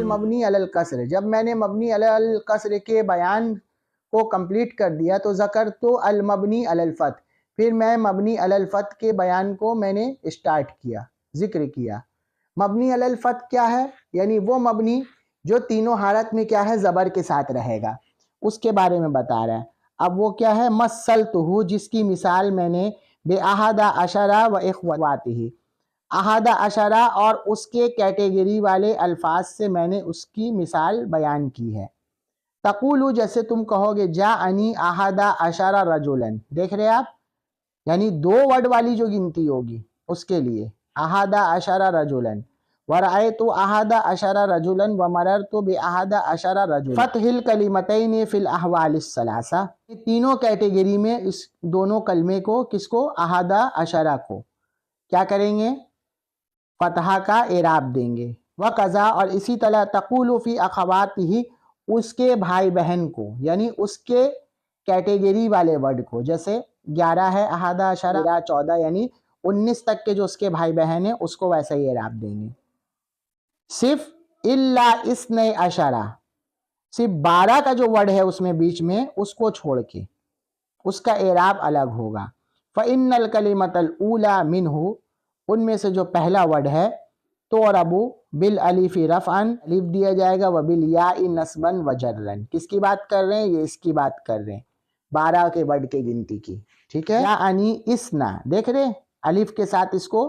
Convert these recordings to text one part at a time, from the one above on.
मबनी अलल कसर, जब मैंने मबनी अलल कसर के बयान को कंप्लीट कर दिया तो ज़कर तो अल मबनी अलल फत, फिर मैं मबनी अलल फत के बयान को मैंने स्टार्ट किया, जिक्र किया। मबनी अलल फत क्या है? यानी वो मबनी जो तीनों हालत में क्या है, ज़बर के साथ रहेगा, उसके बारे में बता रहा है। अब वो क्या है? मस्सलतुहु, जिसकी मिसाल मैंने बेअहदा अशरा व इख्वातिही, अहादा अशरा और उसके कैटेगरी वाले अल्फाज से मैंने उसकी मिसाल बयान की है। तकुलू, जैसे तुम कहोगे, जा अनी अहादा अशरा रजुलन, देख रहे आप, यानी दो वर्ड वाली जो गिनती होगी उसके लिए अहादा अशरा रजुलन, वराए तो अहादा अशरा रजुलन व मरर तो बे अहादा अशरा रजुलन। फतहिल कलिमतैन फिल अहवालिस सलासा, तीनों कैटेगरी में इस दोनों कलमे को, किसको? अहादा अशरा को क्या करेंगे? फतहा का एराब देंगे। व कज़ा, और इसी तरह तकुलु फी अखवातिही, उसके भाई बहन को, यानी उसके कैटेगरी वाले वर्ड को, जैसे 11 है अहादा अशरा, 14 यानी 19 तक के जो उसके भाई बहन है उसको वैसा ही एराब देंगे। सिर्फ इल्ला इसने अशरा, सिर्फ 12 का जो वर्ड है उसमें बीच में, उसको छोड़ के उसका एराब अलग होगा। फ़इन्नल कलिमतल ऊला मिनहु, उनमें से जो पहला वर्ड है, तो रबू बिल अलिफी रफ़अन, अलिफ दिया जाएगा, व बिल याई नस्बन व जर्रन। किसकी बात कर रहे हैं? ये इसकी बात कर रहे हैं, 12 के वर्ड के गिनती की, ठीक है। या अनी इसना, देख रहे अलिफ के साथ इसको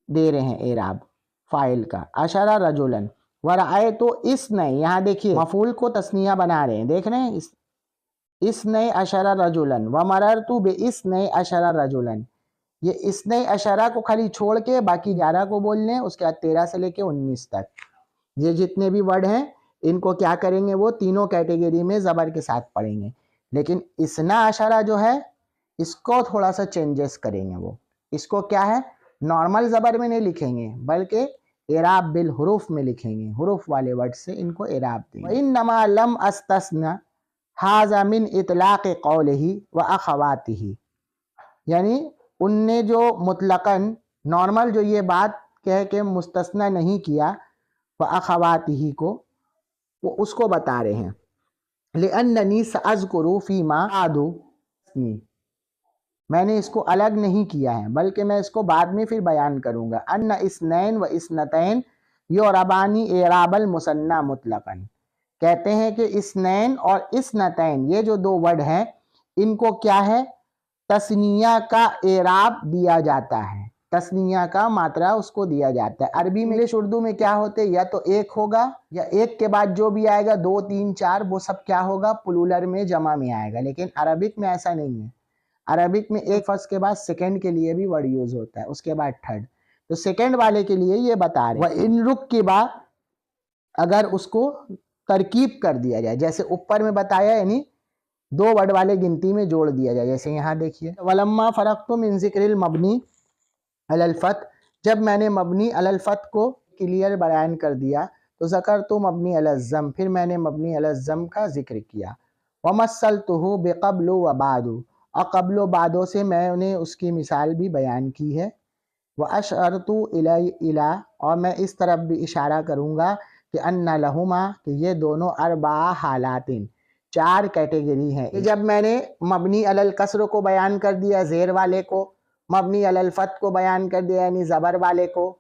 दे रहे हैं एराब फाइल का। अशरा रजुलन, वराए तो इस नए, यहाँ देखिए मफूल को तस्निया बना रहे हैं, देख रहे हैं, इस नए अशरा रजुलन व मरर तू बे इस नए अशरा रजुलन, ये इस नए अशरा को खाली छोड़ के बाकी 11 को बोलने, उसके बाद 13 से लेके 19 तक ये जितने भी वर्ड हैं इनको क्या करेंगे? वो तीनों कैटेगरी में ज़बर के साथ पढ़ेंगे। लेकिन इसना अशरा जो है इसको थोड़ा सा चेंजेस करेंगे। वो इसको क्या है, नॉर्मल ज़बर में नहीं लिखेंगे बल्कि एराब बिल हुरूफ में लिखेंगे, हुरूफ वाले वर्ड से इनको एराब देंगे। इन्नमा लम अस्तस्ना हाजा मिन इतलाक़ क़ौलिही व अख़वातिही, यानी उनने जो मुतलकन नॉर्मल जो ये बात कह के मुस्तस्ना नहीं किया, व अख़वातिही को, वो उसको बता रहे हैं। लिअन्ननी सअज़कुरु फ़ीमा आदू, मैंने इसको अलग नहीं किया है बल्कि मैं इसको बाद में फिर बयान करूँगा। अन्न इसनैन व इसनतैन योरबानी एराबल मुसन्ना मुतलकन, कहते हैं कि इसनैन और इसनतैन ये जो दो वर्ड हैं इनको क्या है, तस्निया का एराब दिया जाता है, तस्निया का मात्रा उसको दिया जाता है। अरबी में, इंग्लिश उर्दू में क्या होते हैं, या तो एक होगा या एक के बाद जो भी आएगा 2 3 4 वो सब क्या होगा, प्लूरल में, जमा में आएगा। लेकिन अरबिक में ऐसा नहीं है। अरबिक में एक फर्स्ट के बाद सेकंड के लिए भी वर्ड यूज होता है, उसके बाद थर्ड, तो सेकंड वाले के लिए ये बता रहे हैं। इन रुक के बाद अगर उसको तरकीब कर दिया जाए, जैसे ऊपर में बताया, यानी 2 वर्ड वाले गिनती में जोड़ दिया जाए, जैसे यहाँ देखिए, वलम्मा फ़रक़्तु मिन ज़िक्रिल मबनी अलल फ़त, जब मैंने मबनी अलल फ़त को क्लियर बयान कर दिया तो ज़करतु मबनी अलल ज़म, फिर मैंने मबनी अलल ज़म का जिक्र किया। वमस्सलतुहु बिक़ब्लु व बादु, और क़ब्लो बादो से मैंने उसकी मिसाल भी बयान की है। व अशअरतु इला, और मैं इस तरफ भी इशारा करूँगा कि अन्ना लहुमा, कि ये दोनों अरबा हालातिन, 4 कैटेगरी हैं। जब मैंने मबनी अलल कसर को बयान कर दिया, ज़ेर वाले को, मबनी अलल फत को बयान कर दिया यानी ज़बर वाले को,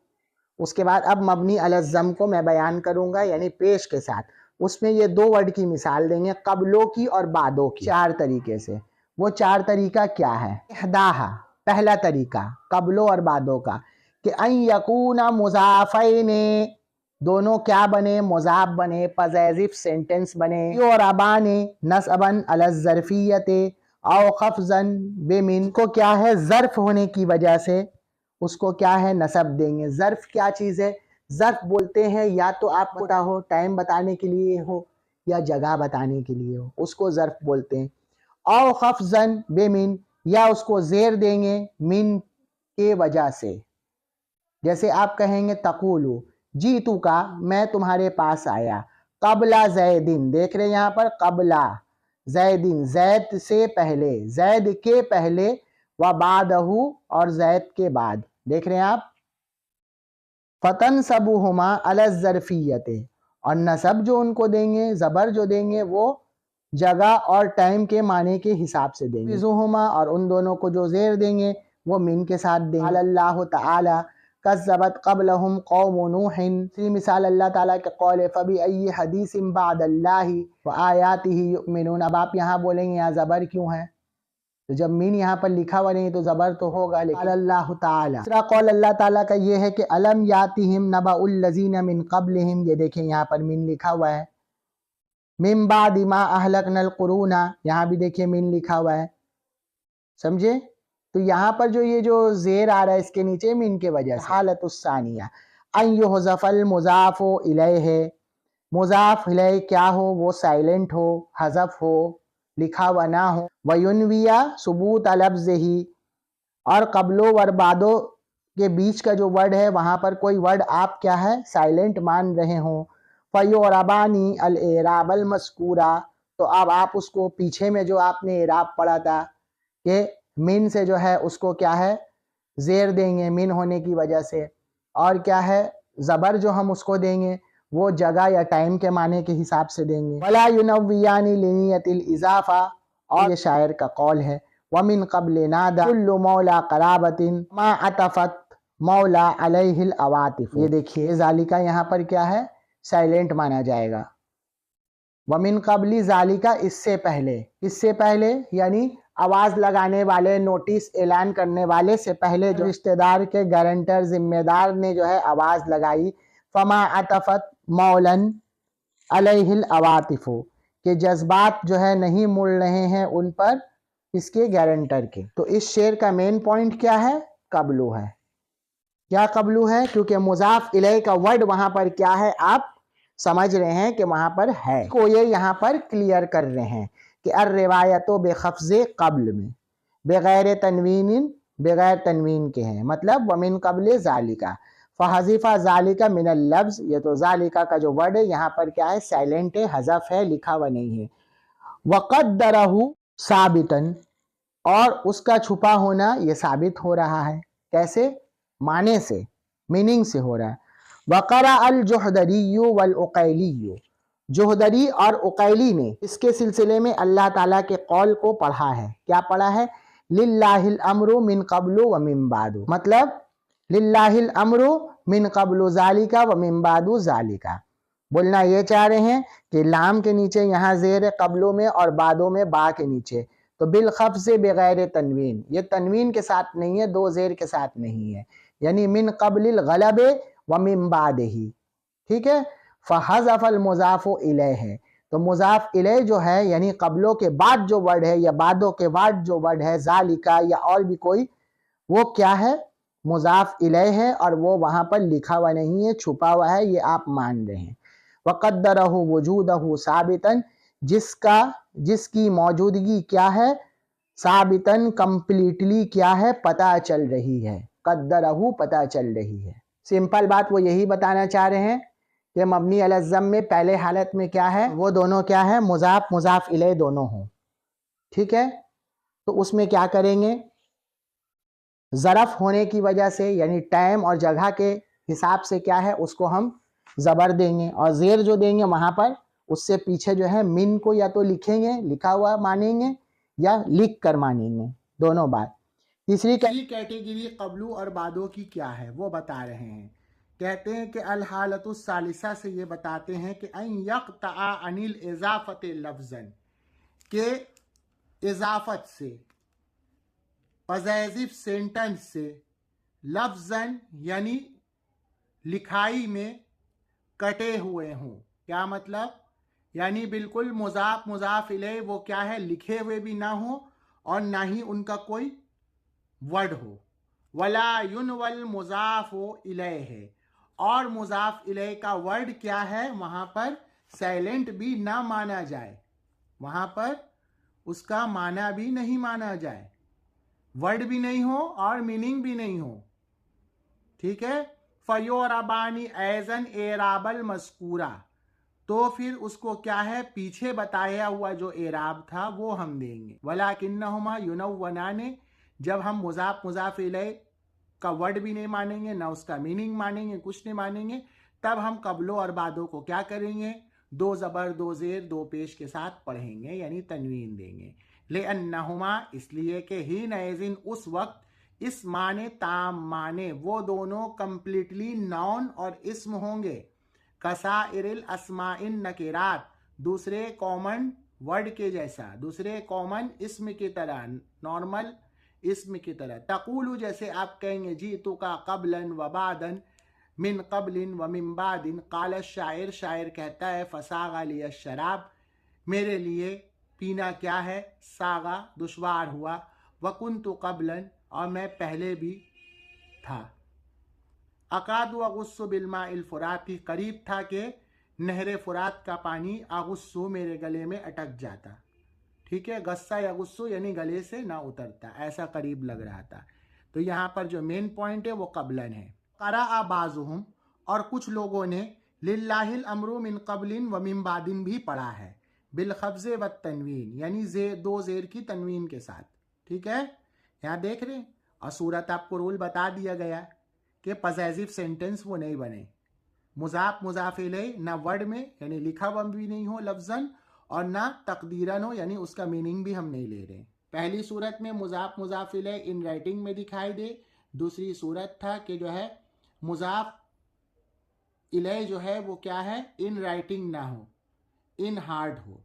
उसके बाद अब मबनी अलल ज़म को मैं बयान करूँगा यानी पेश के साथ, उसमें ये 2 वर्ड की मिसाल देंगे, क़ब्लो की और बादो की, 4 तरीके से। वो 4 तरीका क्या है? इहदाहा, पहला तरीका क़ब्लो और बादो का, कि अन यकूना मुज़ाफ़ैने, दोनों क्या बने, मुज़ाफ़ बने, पज़ेज़िव सेंटेंस बने, और अबाने नस्बन अलल ज़र्फ़ियते औ ख़फ़ज़न बेमिन, को क्या है, ज़र्फ़ होने की वजह से उसको क्या है, नसब देंगे। ज़र्फ़ क्या चीज़ है? ज़र्फ़ बोलते हैं या तो आप बता हो, टाइम बताने के लिए हो या जगह बताने के लिए हो, उसको ज़र्फ़ बोलते हैं। औ ख़फ़ज़न बेमिन, या उसको ज़ेर देंगे मिन के वजह से, जैसे आप कहेंगे तक़ूलु जीतू का, मैं तुम्हारे पास आया, क़ब्ला ज़ैदिन, देख रहे हैं यहाँ पर, क़ब्ला ज़ैदिन, ज़ैद से पहले, ज़ैद के पहले, व बादहू, और ज़ैद के बाद, देख रहे हैं आप, फ़तन सबुहुमा अला ज़रफ़ियत, और नसब जो उनको देंगे, ज़बर जो देंगे वो जगह और टाइम के माने के हिसाब से देंगे। ज़ुहुमा, और उन दोनों को जो ज़ेर देंगे वो मिन के साथ देंगे। अल्लाह ताला कज़्ज़बत क़ब्लहुम क़ौमु नूहिन, दूसरी मिसाल अल्लाह ताला के कौल है फ़बिअय्यि हदीसिम बअदल्लाहि व आयातिहि युमिनून। अब आप यहाँ बोलेंगे यहाँ ज़बर क्यों है, तो जब मीन यहाँ पर लिखा हुआ नहीं तो ज़बर तो होगा, लेकिन अल्लाह ताला। दूसरा कौल अल्लाह ताला का ये है कि अलम यातिहिम नबउल लज़ीना मिन क़ब्लिहिम, ये देखें यहाँ पर मीन लिखा हुआ है। मिन बादि मा अहलकनल क़ुरूना, यहाँ भी देखिए मीन लिखा हुआ है, समझे। तो यहाँ पर जो ये जो ज़ेर आ रहा है इसके नीचे मीन के वजह से। हालतुस्सानिया अन युहज़फ़ल मुज़ाफ़ु इलैहि, मुज़ाफ़ इलैहि क्या हो, वो साइलेंट हो, हज़फ हो, लिखा हुआ ना हो। वयुनविया सुबूत लफ्ज़िही, और कब्लो वर बादो के बीच का जो वर्ड है वहाँ पर कोई वर्ड आप क्या है साइलेंट मान रहे हो। फ़योरबानी अल एराब अल मस्कूरा, तो अब आप उसको पीछे में जो आपने एराब पढ़ा था कि मिन से जो है उसको क्या है ज़ेर देंगे मिन होने की वजह से, और क्या है ज़बर जो हम उसको देंगे वो जगह या टाइम के माने के हिसाब से देंगे। वला युनव्वियानी लिनियतिल इज़ाफ़ा, और ये शायर का कौल है वमिन क़ब्ल नादा कुल्लु मौला क़राबतिन मा अतफ़त मौला अलैहिल अवातिफ़। ये देखिए ज़ालिका यहाँ पर क्या है साइलेंट माना जाएगा। वमिन क़ब्ली ज़ालिका, इससे पहले, इससे पहले यानी आवाज़ लगाने वाले, नोटिस ऐलान करने वाले से पहले जो रिश्तेदार के गारंटर जिम्मेदार ने जो है आवाज़ लगाई। फमा अतफ़त मौलन अलैहिल अवातिफ़ु, के जज्बात जो है नहीं मुड़ रहे हैं उन पर इसके गारंटर के। तो इस शेर का मेन पॉइंट क्या है, कब्लू है। क्या कब्लू है, क्योंकि मुज़ाफ़ इलैहि का वर्ड वहाँ पर क्या है आप समझ रहे हैं कि वहाँ पर है, को ये यहाँ पर क्लियर कर रहे हैं कि अर रिवायतो बेखफ़्ज़े क़ब्ल में बग़ैर तनवीन, बग़ैर तनवीन के हैं, मतलब वमिन क़ब्ल ज़ालिका फ़हज़िफ़ा ज़ालिका मिनल लफ्ज़, ये तो ज़ालिका का जो वर्ड है यहाँ पर क्या है साइलेंट है, हज़फ है, लिखा हुआ नहीं है। वक़द्दरहु साबितन, और उसका छुपा होना ये साबित हो रहा है, कैसे, माने से, मीनिंग से हो रहा है। वक़रा अल जुहदरीयु वल उक़ैलियु, जुहदरी और उक़ैली ने इसके सिलसिले में अल्लाह ताला के कौल को पढ़ा है। क्या पढ़ा है, लिल्लाहिल अम्रु मिन क़ब्लु व मिन बादु, मतलब लिल्लाहिल अम्रु मिन क़ब्लु ज़ालिका व मिन बादु ज़ालिका। बोलना ये चाह रहे हैं कि लाम के नीचे यहाँ ज़ेर क़ब्लो में और बादों में बा के नीचे, तो बिल ख़फ़्ज़ बग़ैर तनवीन, ये तनवीन के साथ नहीं है, दो ज़ेर के साथ नहीं है, यानी मिन क़ब्लिल ग़लबे व मिन बादिही, ठीक है। फ़हज़फ़ल मुज़ाफ़ु इलैहि, तो मुज़ाफ़ इलैहि जो है यानी क़ब्लो के बाद जो वर्ड है या बादों के बाद जो वर्ड है ज़ालिका या और भी कोई, वो क्या है मुज़ाफ़ इलैहि है और वो वहाँ पर लिखा हुआ नहीं है, छुपा हुआ है, ये आप मान रहे हैं। वक़द्दरहु वजूदहु साबितन, जिसका जिसकी मौजूदगी क्या है साबितन कंप्लीटली क्या है पता चल रही है, कद्दरहु पता चल रही है। सिंपल बात वो यही बताना चाह रहे हैं कि मबनी अल ज़म में पहले हालत में क्या है वो दोनों क्या है मुज़ाफ़ मुज़ाफ़ इलैहि दोनों हों, ठीक है। तो उसमें क्या करेंगे, ज़रफ़ होने की वजह से यानी टाइम और जगह के हिसाब से क्या है उसको हम ज़बर देंगे, और ज़ेर जो देंगे वहाँ पर उससे पीछे जो है मिन को या तो लिखेंगे, लिखा हुआ मानेंगे, या लिख कर मानेंगे, दोनों बात। तीसरी कैटेगरी क़ब्लू और बादों की क्या है वो बता रहे हैं। कहते हैं कि अल हालतुस सालिसा से ये बताते हैं कि अन यक़तअ अनिल इज़ाफ़त लफ्ज़न, के इज़ाफ़त से पज़ेसिव सेंटेंस से लफ्ज़न यानी लिखाई में कटे हुए हों। क्या मतलब, यानी बिल्कुल मुज़ाफ़ मुज़ाफ़ इलैहि वो क्या है लिखे हुए भी ना हो और ना ही उनका कोई वर्ड हो। वला युनवल मुज़ाफ़ु इलैहि, और मुज़ाफ़ इलैहि का वर्ड क्या है वहाँ पर साइलेंट भी ना माना जाए, वहाँ पर उसका माना भी नहीं माना जाए, वर्ड भी नहीं हो और मीनिंग भी नहीं हो, ठीक है। फ़योरबानी ऐज़न एराबल मस्कूरा, तो फिर उसको क्या है पीछे बताया हुआ जो एराब था वो हम देंगे। वलाकिन्नहुमा युनव्वनाने, जब हम मुज़ाफ़ मुज़ाफ़ इलैहि का वर्ड भी नहीं मानेंगे, ना उसका मीनिंग मानेंगे, कुछ नहीं मानेंगे, तब हम कबलों और बादों को क्या करेंगे, दो ज़बर दो ज़ेर दो पेश के साथ पढ़ेंगे, यानी तनवीन देंगे। ले अन्नहुमा, इसलिए कि ही नज़िन, उस वक्त, इस माने ताम माने, वो दोनों कंप्लीटली नाउन और इस्म होंगे। कसाइरिल अस्माइन नकिरात, दूसरे कॉमन वर्ड के जैसा, दूसरे कॉमन इस्म की तरह, नॉर्मल इस्म की तरह। तकूलू, जैसे आप कहेंगे जी तो का कबलन व बादन, मिन कबलिन व मिन बादिन। काल शायर, शायर कहता है, फसागा लिया शराब, मेरे लिए पीना क्या है, सागा दुश्वार हुआ, वकुंतु कबलन, और मैं पहले भी था। अकादु अगुस्सु बिलमा इल फुराती, करीब था कि नहरे फुरात का पानी अगुस्सु, मेरे गले में अटक जाता। ठीक है, गस्सा या गुस्सू यानी गले से ना उतरता, ऐसा करीब लग रहा था। तो यहाँ पर जो मेन पॉइंट है वो कबलन है। करा आबाजुहुम, और कुछ लोगों ने लिल्लाहिल अमरु मिन कबलिन व मिन बादिन भी पढ़ा है, बिल खब्जे व तनवीन, यानी दो जेर की तनवीन के साथ। ठीक है, यहाँ देख रहे हैं, और सूरत आपको रूल बता दिया गया कि पॉसेसिव सेंटेंस वो नहीं बने, मुजाफ मुजाफ इलैह ना वर्ड में यानी लिखा हुआ भी नहीं हो लफ्जन, और ना तकदीरन हो यानी उसका मीनिंग भी हम नहीं ले रहे। पहली सूरत में मुजाफ मुजाफ इलैह इन राइटिंग में दिखाई दे, दूसरी सूरत था कि जो है मुजाफ इलैह जो है वो क्या है, इन राइटिंग ना हो, इन हार्ड हो,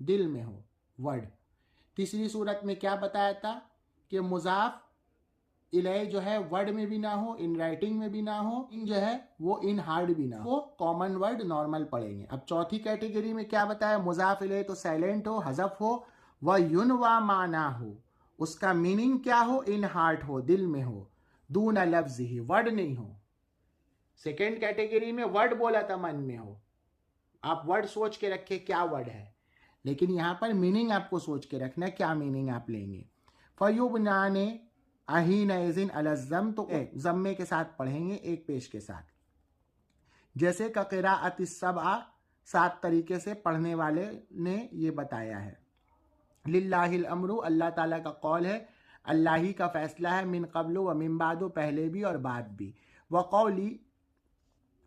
दिल में हो वर्ड। तीसरी सूरत में क्या बताया था कि मुजाफ इलैह जो है वर्ड में भी ना हो, इन राइटिंग में भी ना हो, इन जो है वो इन हार्ड भी ना हो, वो कॉमन वर्ड नॉर्मल पढ़ेंगे। अब चौथी कैटेगरी में क्या बताया, मुजाफ इलैह तो साइलेंट हो, हजफ हो, व युन व माना हो, उसका मीनिंग क्या हो, इन हार्ट हो, दिल में हो, दून लफ्ज ही, वर्ड नहीं हो। सेकेंड कैटेगरी में वर्ड बोला था मन में हो, आप वर्ड सोच के रखे क्या वर्ड है, लेकिन यहां पर मीनिंग आपको सोच के रखना है, क्या मीनिंग आप लेंगे। फयुबनाने अहीन एजिन अलज़म, तो जम्मे के साथ पढ़ेंगे, एक पेश के साथ, जैसे का क़िराअत सबआ, 7 तरीके से पढ़ने वाले ने ये बताया है। लिल्लाहिल अमरु, अल्लाह ताला का कौल है, अल्लाह ही का फैसला है, मिन कबलु व मिन बादु, पहले भी और बाद भी, व कौली,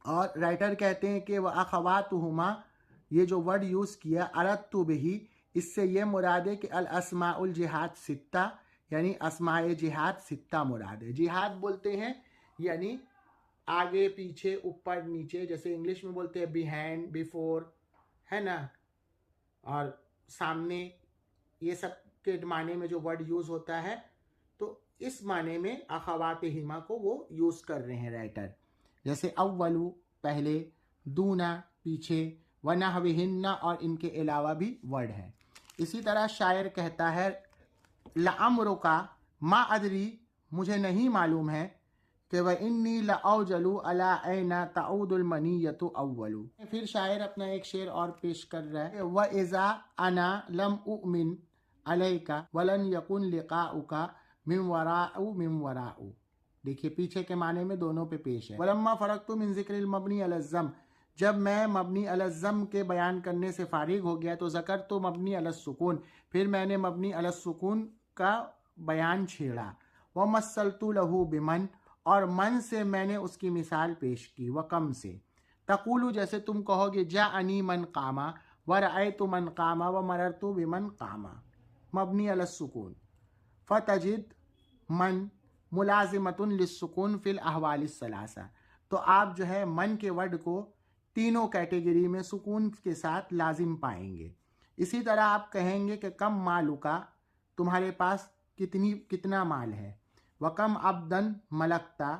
और राइटर कहते हैं कि वह अखवातुहुमा, ये जो वर्ड यूज़ किया, अरदतु बिही, इससे ये मुराद है कि अल अस्माउल जिहाद सित्ता, यानी अस्माए जिहाद सित्ता मुराद है। जिहाद बोलते हैं यानी आगे पीछे ऊपर नीचे, जैसे इंग्लिश में बोलते हैं बिहाइंड, बिफोर, है ना, और सामने, ये सब के माने में जो वर्ड यूज़ होता है, तो इस माने में अखवात हिमा को वो यूज़ कर रहे हैं राइटर। जैसे अव्वलु पहले, दूना पीछे, व नहविहिन्ना, और इनके अलावा भी वर्ड है। इसी तरह शायर कहता है, लअम्रु का मा अदरी, मुझे नहीं मालूम है कि वह इन्नी लअौजलु अला ऐना तऊदुल मनीयतु अव्वलु। फिर शायर अपना एक शेर और पेश कर रहा है, व इज़ा अना लम उमिन अलैका वलन यकुन लिकाउका मिन वराउ। देखिए पीछे के माने में दोनों पे पेश है। वलम्मा फरगतु मिन ज़िक्रिल मबनी अलज़्ज़म, जब मैं मबनी अलज़्ज़म के बयान करने से फारिग हो गया तो ज़कर तो मबनी अलस्सुकून, फिर मैंने मबनी अलस्सुकून का बयान छेड़ा। व मस्सलतु लहू बिमन, और मन से मैंने उसकी मिसाल पेश की, व कम से। तकुलू, जैसे तुम कहोगे जा अनी मन कामा, व रअयतु मन कामा, व मररतु बिमन कामा, मबनी अलस्सुकून। फतजिद मन मुलाजिमतुन लिस्सुकून फिल अहवालिस सलासा, तो आप जो है मन के वर्ड को तीनों कैटेगरी में सुकून के साथ लाजिम पाएंगे। इसी तरह आप कहेंगे कि कम मालुका, तुम्हारे पास कितना माल है, व कम अब्दन मलकता,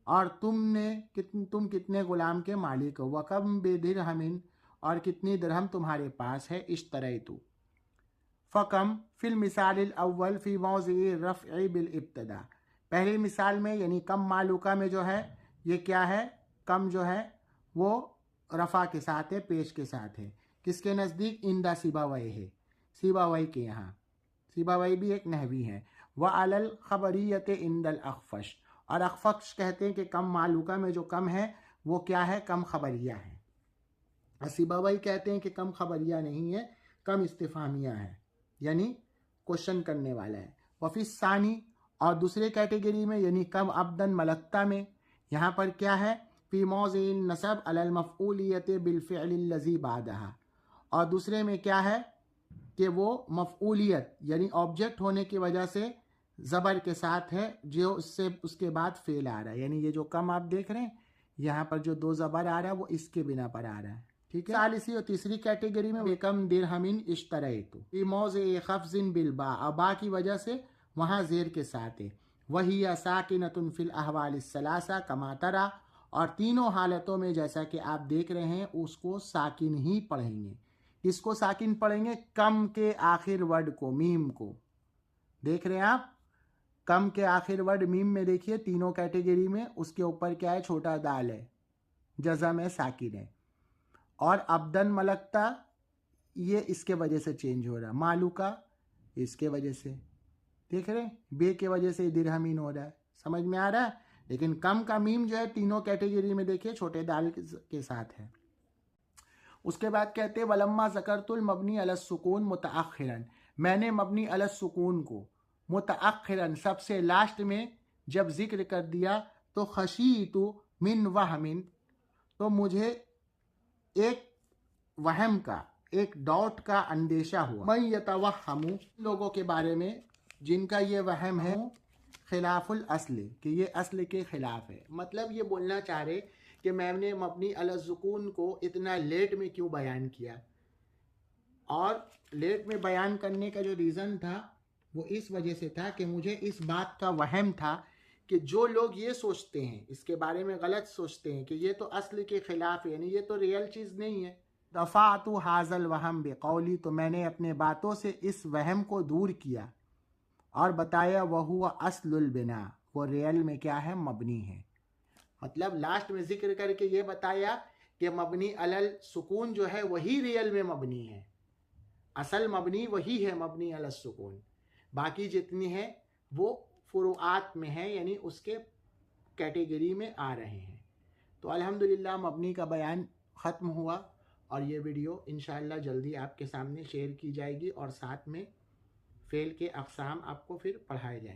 और तुम कितने गुलाम के मालिक हो, व कम बेदिरहमिन, और कितनी दिरहम तुम्हारे पास है, इस तरह तू। फ़कम फिल मिसाल अव्वल फ़ी मौज़िई रफ़्इ बिल इब्तिदा, पहली मिसाल में यानी कम मालूका में जो है ये क्या है, कम जो है वो रफ़ा के साथ है, पेश के साथ है, किसके नज़दीक, इंदा सिबावई है, सिबावई के यहाँ, सिबावई भी एक नहवी है। व अलल खबरियत इंदल अखफश, और अखफश कहते हैं कि कम मालूका में जो कम है वो क्या है, कम खबरिया है। सिबावई कहते हैं कि कम खबरिया नहीं है, कम इस्तिफामिया है, यानी क्वेश्चन करने वाला है। वफ़ी सानी, और दूसरे कैटेगरी में यानी कम अब्दन मलक्ता में यहाँ पर क्या है, फी मौज़िन नसब अलल मफ़ऊलियत बिल फ़िअलिल लज़ी बादहा, और दूसरे में क्या है कि वो मफ़ऊलियत यानी ऑब्जेक्ट होने की वजह से ज़बर के साथ है जो उससे उसके बाद फ़ेल आ रहा है, यानी ये जो कम आप देख रहे हैं यहाँ पर जो दो ज़बर आ रहा है वो इसके बिना पर आ रहा है। ठीक है, सालिसी और तीसरी कैटेगरी में बेकम दिरहमिन इश्तरैतु फी मौज़ि ख़फ़्ज़िन बिल बा, और बा की वजह से वहाँ ज़ेर के साथ है, वही साकिनतुन फिल अहवाल सलासा कमा तरा, और तीनों हालतों में जैसा कि आप देख रहे हैं उसको साकिन ही पढ़ेंगे। इसको साकिन पढ़ेंगे, कम के आखिर वर्ड को, मीम को देख रहे हैं आप, कम के आखिर वर्ड मीम में देखिए तीनों कैटेगरी में उसके ऊपर क्या है, छोटा दाल है, जज़म है, साकिन है। और अब्दन मलक्ता ये इसके वजह से चेंज हो रहा है, मालूका इसके वजह से, देख रहे हैं, बे के वजह से दिरहमीन हो रहा है, समझ में आ रहा है। लेकिन कम का मीम जो है तीनों कैटेगरी में देखिए छोटे दाल के साथ है। उसके बाद कहते हैं वलम्मा ज़करतुल मबनी अला सुकून मुतअख्खिरन, मैंने मबनी अला सुकून को मुतअख्खिरन सबसे लास्ट में जब जिक्र कर दिया तो खशीतु मिन वहमिन, तो मुझे एक वहम का, एक डाउट का अंदेशा हुआ, मैं यतवहमु लोगों के बारे में जिनका ये वहम है खिलाफुल अस्ल, कि ये अस्ल के खिलाफ है। मतलब ये बोलना चाह रहे कि मैंने मबनी अला सुकून को इतना लेट में क्यों बयान किया, और लेट में बयान करने का जो रीज़न था वो इस वजह से था कि मुझे इस बात का वहम था कि जो लोग ये सोचते हैं, इसके बारे में गलत सोचते हैं कि ये तो अस्ल के खिलाफ है, यानी ये तो रियल चीज़ नहीं है। दफ़ातु हाज़ल वहम बेक़ौली, तो मैंने अपने बातों से इस वहम को दूर किया और बताया वह हुआ अस्लुल बिना, वो रियल में क्या है, मबनी है। मतलब लास्ट में जिक्र करके ये बताया कि मबनी अलल सुकून जो है वही रियल में मबनी है, असल मबनी वही है मबनी अलल सुकून, बाकी जितनी है वो फुरुआत में है, यानी उसके कैटेगरी में आ रहे हैं। तो अल्हम्दुलिल्लाह मबनी का बयान ख़त्म हुआ और ये वीडियो इंशाअल्लाह जल्दी आपके सामने शेयर की जाएगी और साथ में फ़ेल के अक़साम आपको फिर पढ़ाए जाएंगे।